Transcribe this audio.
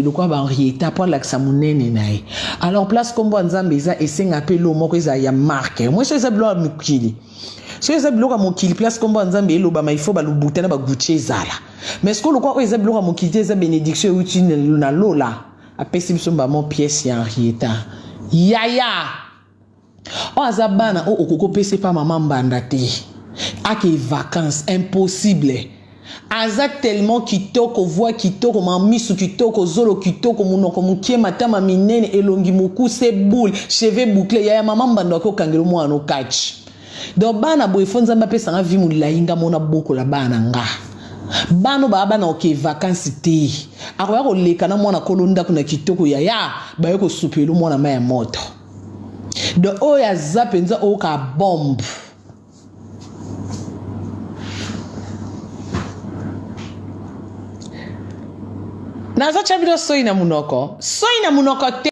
le quoi ba Henrietta pour l'accent monene nae. Alors place comme Nzambe eza esenga pe lo moko eza ya marque. Moi je sais bloa mukili. Si eza bloka mukili place comme Nzambe eloba ma il faut ba lubutana ba guche ezala. Mais ce que le quoi eza bloka mukili eza bénédiction utile na lola. Apesi biso ba mon pièce ya Henrietta. Yaya. O azabana o okoko pese pa maman mbanda te. Ake vacances impossible. Aza tellement kitoko voix kitoko mamisu kitoko zolo kitoko munoko mukie matama minene elongi muku se boule cheveux bouclés ya maman mbanda ko kangelo mwana okachi. Donc bana boy fonza mapesa nga vi mulainga mona boko la bana nga. Bano ba bana oke vacances te. Akoya ko leka na mwana kolonda kuna kitoko ya ba yoko supelu mwana maya moto. De oya zapenza oka bombe. Naza chabido soina munoko te.